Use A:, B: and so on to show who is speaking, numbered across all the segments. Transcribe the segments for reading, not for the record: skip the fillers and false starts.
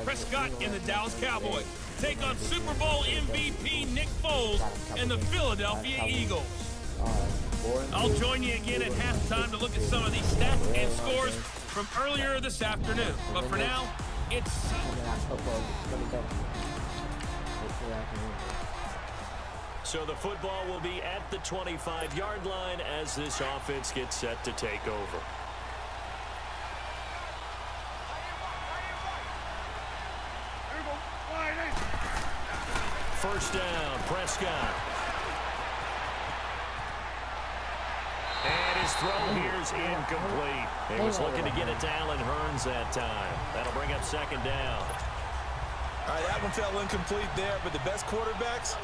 A: Prescott and the Dallas Cowboys take on Super Bowl MVP Nick Foles and the Philadelphia Eagles. I'll join you again at halftime to look at some of these stats and scores from earlier this afternoon. But for now, it's...
B: So the football will be at the 25-yard line as this offense gets set to take over. First down, Prescott. And his throw here's incomplete. He was looking to get it to Allen Hurns that time. That'll bring up second down.
C: All right, that one fell incomplete there, but the best quarterbacks,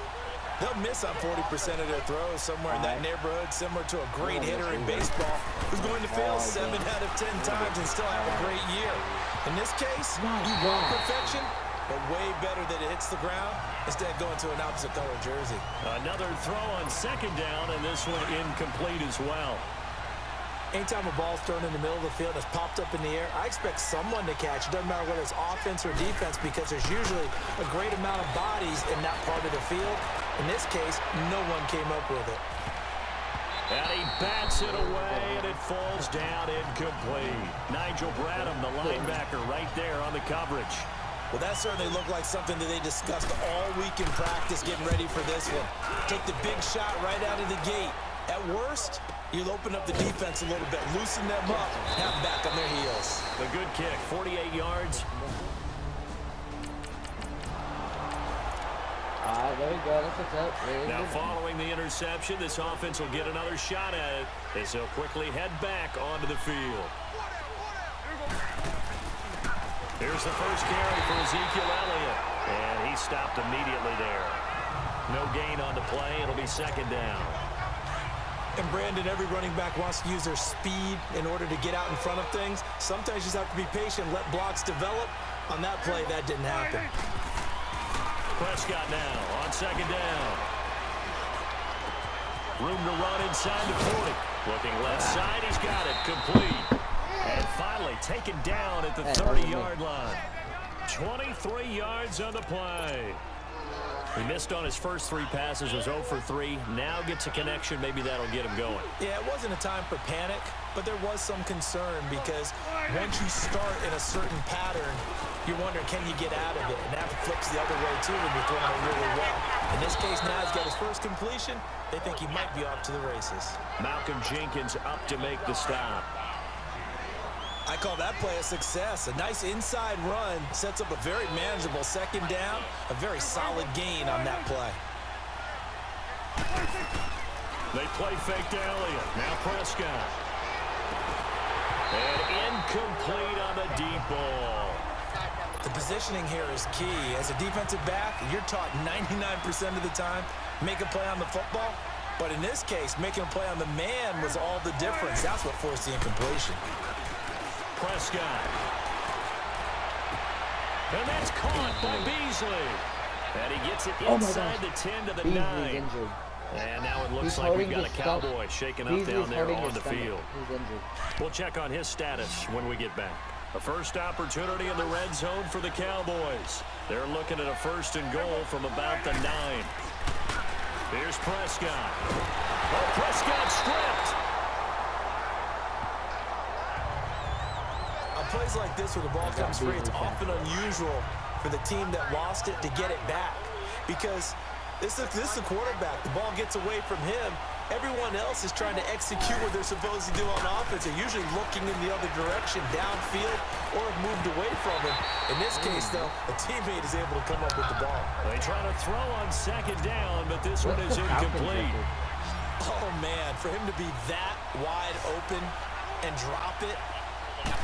C: they'll miss on 40% of their throws, somewhere in that neighborhood, similar to a great hitter in baseball who's going to fail 7 out of 10 times and still have a great year. In this case, you want perfection, but way better that it hits the ground instead of going to an opposite color jersey.
B: Another throw on second down, and this one incomplete as well.
C: Anytime a ball's thrown in the middle of the field and it's popped up in the air, I expect someone to catch. It doesn't matter whether it's offense or defense because there's usually a great amount of bodies in that part of the field. In this case, no one came up with it.
B: And he bats it away, and it falls down incomplete. Nigel Bradham, the linebacker, right there on the coverage.
C: Well, that certainly looked like something that they discussed all week in practice getting ready for this one. Take the big shot right out of the gate. At worst, you'll open up the defense a little bit, loosen them up, have them back on their heels.
B: The good kick, 48 yards.
D: All right, there we go. That's what's up.
B: Now, following the interception, this offense will get another shot at it as they'll quickly head back onto the field. Here's the first carry for Ezekiel Elliott, and he stopped immediately there. No gain on the play. It'll be second down.
C: And Brandon, every running back wants to use their speed in order to get out in front of things. Sometimes you just have to be patient, let blocks develop. On that play, that didn't happen.
B: Prescott now on second down. Room to run inside the 40. Looking left side, he's got it, complete. And finally taken down at the 30-yard line. 23 yards on the play. He missed on his first 3 passes, was 0 for 3. Now gets a connection. Maybe that'll get him going.
C: Yeah, it wasn't a time for panic, but there was some concern because once you start in a certain pattern, you're wondering, can you get out of it? And that flips the other way, too, when you're throwing it really well. In this case, now he's got his first completion. They think he might be off to the races.
B: Malcolm Jenkins up to make the stop.
C: I call that play a success. A nice inside run sets up a very manageable second down. A very solid gain on that play.
B: They play fake to Elliott. Now Prescott. And incomplete on the deep ball.
C: The positioning here is key. As a defensive back, you're taught 99% of the time, make a play on the football. But in this case, making a play on the man was all the difference. That's what forced the incompletion.
B: Prescott. And that's caught by Beasley. And he gets it inside the 10 to the 9.
D: Injured.
B: And now it looks like we've got a Cowboy shaking up down there on the field.
D: He's injured.
B: We'll check on his status when we get back. A first opportunity in the red zone for the Cowboys. They're looking at a first and goal from about the 9. Here's Prescott. Oh, Prescott stripped.
C: Plays like this where the ball comes free, it's often unusual for the team that lost it to get it back because this is a quarterback. The ball gets away from him. Everyone else is trying to execute what they're supposed to do on offense. They're usually looking in the other direction, downfield, or have moved away from him. In this case, though, a teammate is able to come up with the ball.
B: They try to throw on second down, but this one is incomplete.
C: Oh, man, for him to be that wide open and drop it,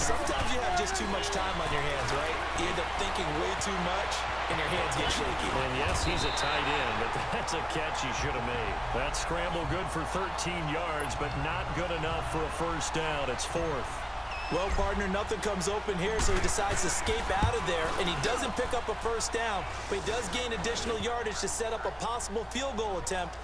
C: sometimes you have just too much time on your hands, right? You end up thinking way too much, and your hands get shaky.
B: And yes, he's a tight end, but that's a catch he should have made. That scramble good for 13 yards, but not good enough for a first down. It's 4th.
C: Well, partner, nothing comes open here, so he decides to escape out of there, and he doesn't pick up a first down, but he does gain additional yardage to set up a possible field goal attempt.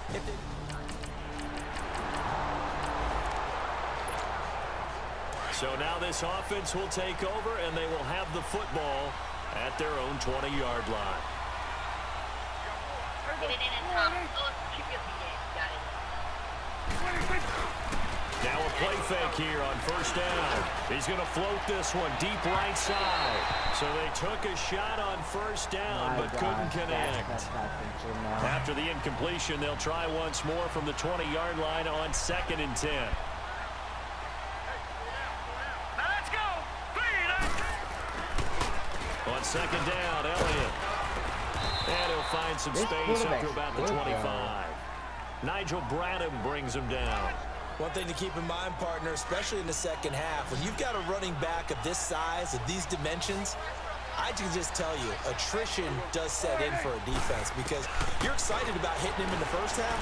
B: So now this offense will take over, and they will have the football at their own 20-yard line. Now a play fake here on first down. He's going to float this one deep right side. So they took a shot on first down, but couldn't connect. After the incompletion, they'll try once more from the 20-yard line on 2nd and 10.
A: Let's go.
B: On 2nd down, Elliott. And he'll find some space up to about the 25. Nigel Bradham brings him down.
C: One thing to keep in mind, partner, especially in the second half, when you've got a running back of this size, of these dimensions, I can just tell you, attrition does set in for a defense because you're excited about hitting him in the first half.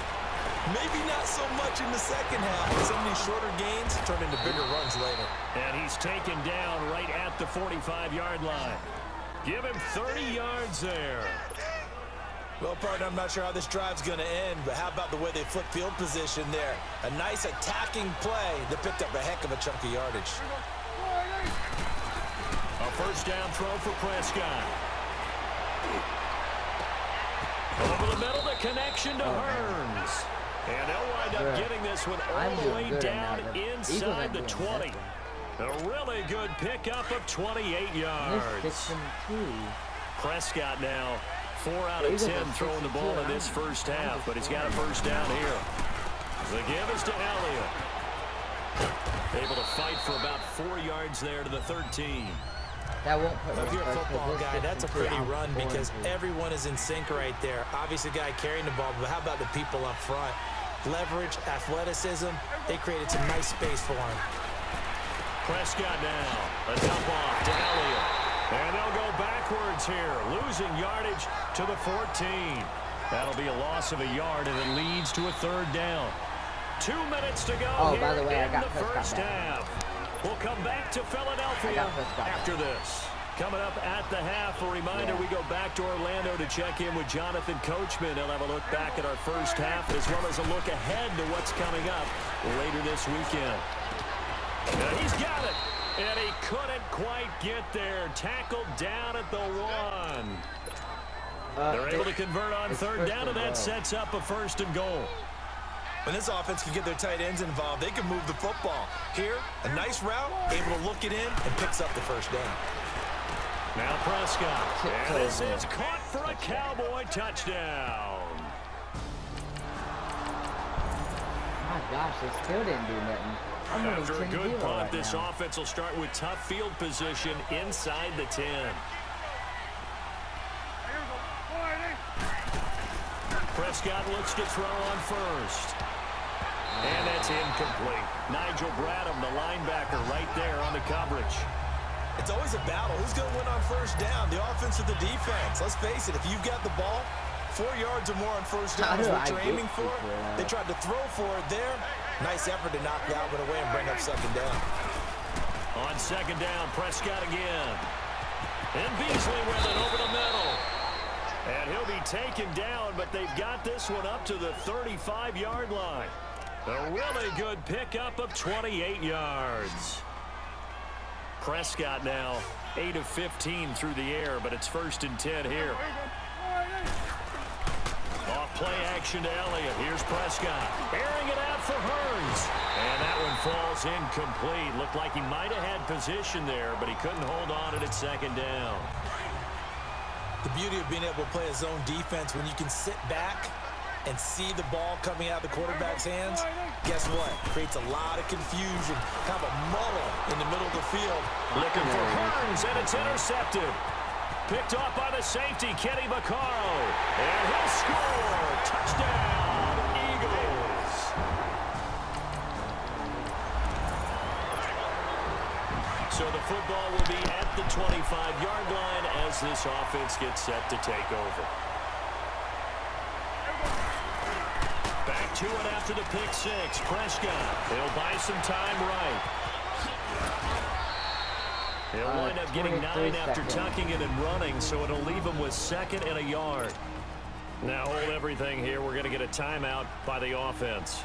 C: Maybe not so much in the second half. Some of these shorter gains turn into bigger runs later.
B: And he's taken down right at the 45-yard line. Give him 30 yards there.
C: Well, partner, I'm not sure how this drive's going to end, but how about the way they flip field position there? A nice attacking play that picked up a heck of a chunk of yardage.
B: A first down throw for Prescott. Over the middle, the connection to Hearns. And they'll wind up getting this one all the way down inside the 20. A really good pickup of 28 yards. Prescott now 4 out of 10 throwing the ball in this first half, but he's got a first down here. The give is to Elliott. Able to fight for about 4 yards there to the 13.
D: That won't put
C: If you're a football guy, that's a pretty run because everyone is in sync right there. Obviously, the guy carrying the ball, but how about the people up front? Leverage, athleticism, they created some nice space for him.
B: Prescott now, a dump off to Elliott. And they'll go backwards here, losing yardage to the 14. That'll be a loss of a yard, and it leads to a 3rd down. 2 minutes to go here
D: by the way,
B: in the first half. We'll come back to Philadelphia after this. Coming up at the half, a reminder, we go back to Orlando to check in with Jonathan Coachman. He'll have a look back at our first half as well as a look ahead to what's coming up later this weekend. And he's got it. And he couldn't quite get there. Tackled down at the 1. They're able to convert on 3rd down, and that sets up a 1st and goal.
C: When this offense can get their tight ends involved, they can move the football. Here, a nice route, able to look it in, and picks up the first down.
B: Now Prescott. And this is caught for a Cowboy touchdown.
D: My gosh, they still didn't do nothing.
B: After a good punt, this offense will start with tough field position inside the 10. Prescott looks to throw on first. And that's incomplete. Nigel Bradham, the linebacker, right there on the coverage.
C: It's always a battle. Who's going to win on first down, the offense or the defense? Let's face it, if you've got the ball, 4 yards or more on first down is what you're aiming for. They tried to throw for it there. Nice effort to knock that one away and bring up 2nd down.
B: On 2nd down, Prescott again. And Beasley with it over the middle. And he'll be taken down, but they've got this one up to the 35-yard line. A really good pickup of 28 yards. Prescott now 8 of 15 through the air, but it's 1st and 10 here. Off play action to Elliott. Here's Prescott. Airing it out for Hearns. And that one falls incomplete. Looked like he might have had position there, but he couldn't hold on it at 2nd down.
C: The beauty of being able to play a zone defense when you can sit back and see the ball coming out of the quarterback's hands, guess what? Creates a lot of confusion, kind of a muddle in the middle of the field.
B: Looking for Hearns, and it's intercepted. Picked off by the safety, Kenny Vaccaro. And he'll score. Touchdown, Eagles. So the football will be at the 25-yard line as this offense gets set to take over. Back to it after the pick 6. Prescott. He'll buy some time right. He'll wind up getting 9 after tucking it and running, so it'll leave him with 2nd and a yard. Now hold everything here. We're going to get a timeout by the offense,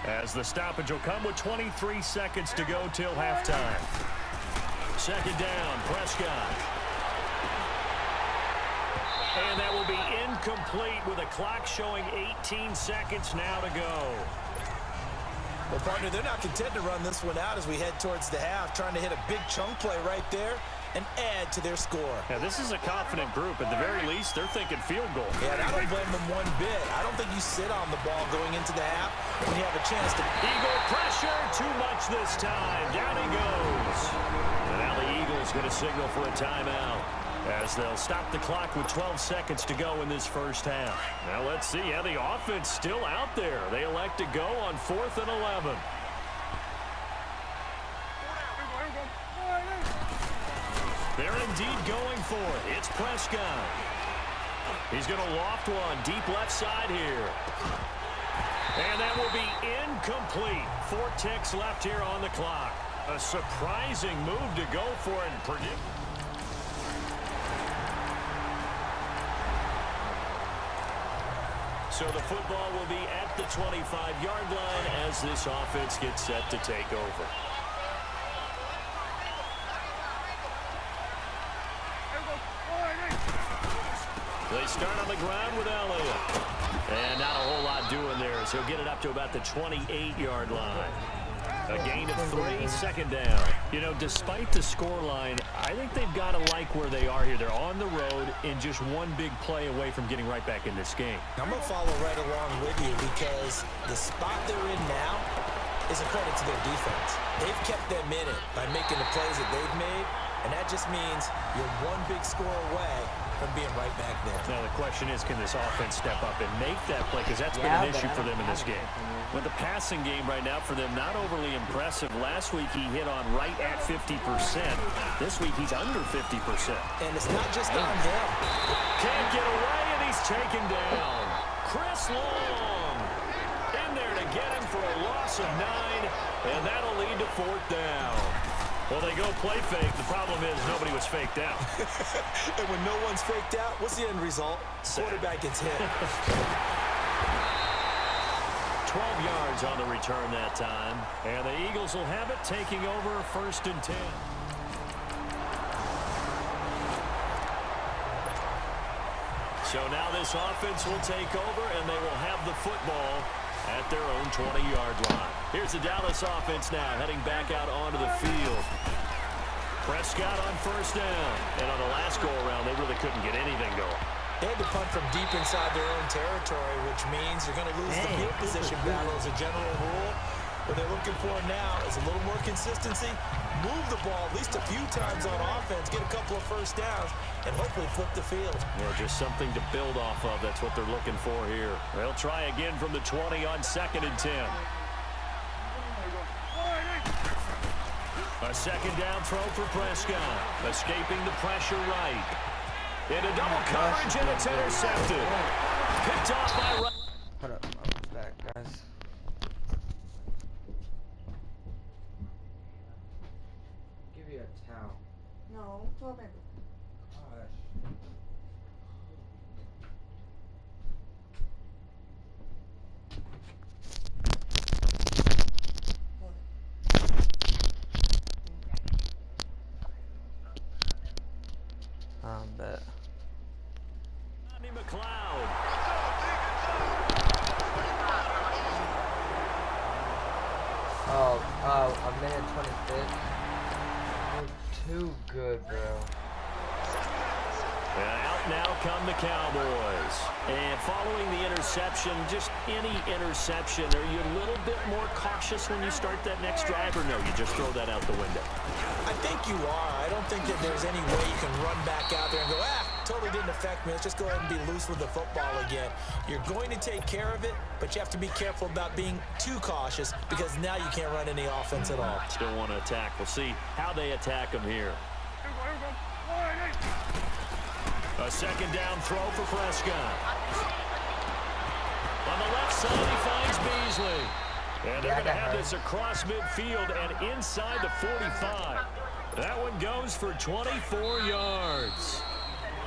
B: as the stoppage will come with 23 seconds to go till halftime. 2nd down, Prescott. incomplete with a clock showing 18 seconds now to go.
C: Well, partner, they're not content to run this one out as we head towards the half, trying to hit a big chunk play right there and add to their score.
B: Yeah, this is a confident group. At the very least, they're thinking field goal.
C: Yeah, and I don't blame them one bit. I don't think you sit on the ball going into the half when you have a chance to...
B: Eagle pressure, too much this time. Down he goes. And now the Eagles going to signal for a timeout, as they'll stop the clock with 12 seconds to go in this first half. Now let's see how the offense still out there. They elect to go on 4th and 11. They're indeed going for it. It's Prescott. He's going to loft one deep left side here. And that will be incomplete. 4 ticks left here on the clock. A surprising move to go for it and predict. So the football will be at the 25-yard line as this offense gets set to take over. They start on the ground with Elliott. And not a whole lot doing there, as he'll get it up to about the 28-yard line. A gain of 3, second down. You know, despite the scoreline, I think they've got to like where they are here. They're on the road and just one big play away from getting right back in this game.
C: I'm going to follow right along with you because the spot they're in now is a credit to their defense. They've kept them in it by making the plays that they've made, and that just means you're one big score away from being right back there.
B: Now the question is, can this offense step up and make that play? Because that's been an issue for them in this game. With the passing game right now for them, not overly impressive. Last week he hit on right at 50%. This week he's under 50%.
C: And it's not just on him.
B: Can't get away, and he's taken down. Chris Long in there to get him for a loss of 9, and that'll lead to 4th down. Well, they go play fake. The problem is nobody was faked out.
C: And when no one's faked out, what's the end result? Quarterback gets hit.
B: 12 yards on the return that time. And the Eagles will have it, taking over 1st and 10. So now this offense will take over, and they will have the football at their own 20-yard line. Here's the Dallas offense now, heading back out onto the field. Prescott on 1st down. And on the last go-around, they really couldn't get anything going.
C: They had to punt from deep inside their own territory, which means you're going to lose the field position battle as a general rule. What they're looking for now is a little more consistency, move the ball at least a few times on offense, get a couple of first downs, and hopefully flip the field. Yeah,
B: just something to build off of. That's what they're looking for here. They'll try again from the 20 on 2nd and 10. A 2nd down throw for Prescott, escaping the pressure right. Into double coverage, and it's intercepted. Picked off by right.
E: Hold up, I'm back, guys. Give you a towel.
F: No, tome.
E: Bet.
B: McLeod.
E: A minute 25. You're too good, bro.
B: And out now come the Cowboys. And following the interception, just any interception, are you a little bit more cautious when you start that next drive, or no, you just throw that out the window?
C: I think you are. I don't think that there's any way you can run back out there and go, totally didn't affect me. Let's just go ahead and be loose with the football again. You're going to take care of it, but you have to be careful about being too cautious because now you can't run any offense at all.
B: Still want to attack. We'll see how they attack them here. A 2nd down throw for Prescott. On the left side, he finds Beasley. And they're going to have this across midfield and inside the 45. That one goes for 24 yards.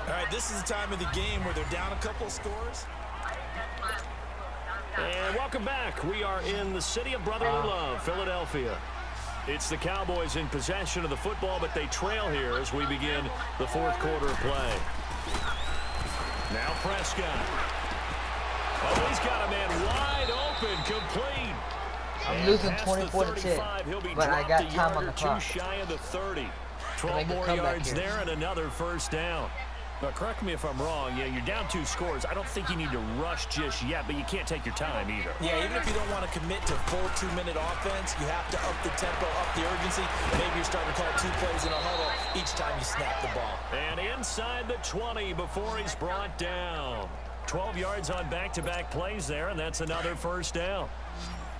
C: All right, this is the time of the game where they're down a couple of scores.
B: And welcome back. We are in the city of brotherly love, Philadelphia. It's the Cowboys in possession of the football, but they trail here as we begin the 4th quarter of play. Now Prescott. Oh, he's got a man wide open, complete.
E: I'm losing 24 to 10, but I got time on the clock.
B: Too shy of the 30. 12 more yards there and another first down. But correct me if I'm wrong. Yeah, you're down 2 scores. I don't think you need to rush just yet, but you can't take your time either.
C: Yeah, even if you don't want to commit to full 2-minute offense, you have to up the tempo, up the urgency. Maybe you're starting to call 2 plays in a huddle each time you snap the ball.
B: And inside the 20 before he's brought down. 12 yards on back-to-back plays there, and that's another first down.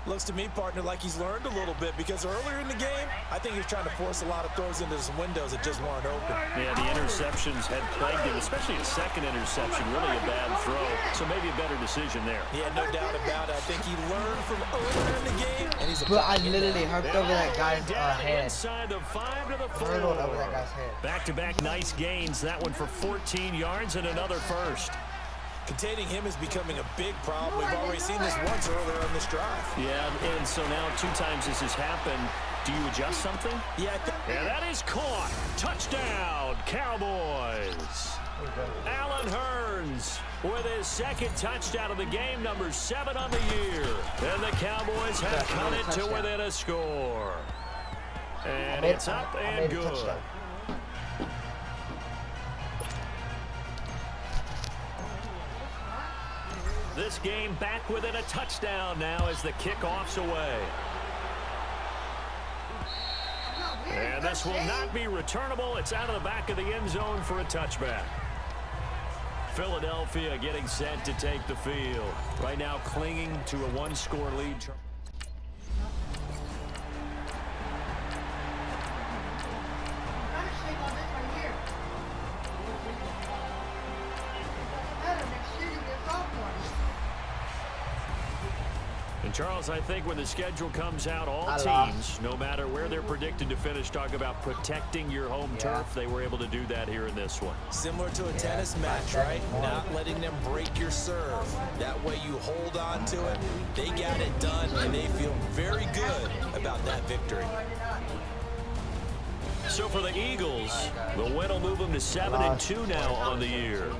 C: Looks to me, partner, like he's learned a little bit because earlier in the game, I think he was trying to force a lot of throws into some windows that just weren't open.
B: Yeah, the interceptions had plagued him, especially a second interception, really a bad throw. So maybe a better decision there.
C: Yeah, no doubt about it. I think he learned from earlier in the game, and he's
E: Bro, I literally hurt over that guy's head.
B: Inside the 5 to the 4.
E: Hurdled over that guy's head.
B: Back-to-back nice gains. That one for 14 yards and another first.
C: Containing him is becoming a big problem. We've already seen this once earlier on this drive.
B: Yeah, and so now 2 times this has happened. Do you adjust something?
C: Yeah,
B: and that is caught. Touchdown, Cowboys. Allen Hurns with his second touchdown of the game, number 7 on the year. And the Cowboys have cut it to within a score. And it's up and good. This game back within a touchdown now as the kickoff's away. And this will not be returnable. It's out of the back of the end zone for a touchback. Philadelphia getting set to take the field. Right now clinging to a 1-score lead. And Charles, I think when the schedule comes out, all teams, no matter where they're predicted to finish, talk about protecting your home turf. They were able to do that here in this one.
C: Similar to a tennis match, right? Not letting them break your serve. That way you hold on to it. They got it done, and they feel very good about that victory.
B: So for the Eagles, the win will move them to 7-2 now on the year.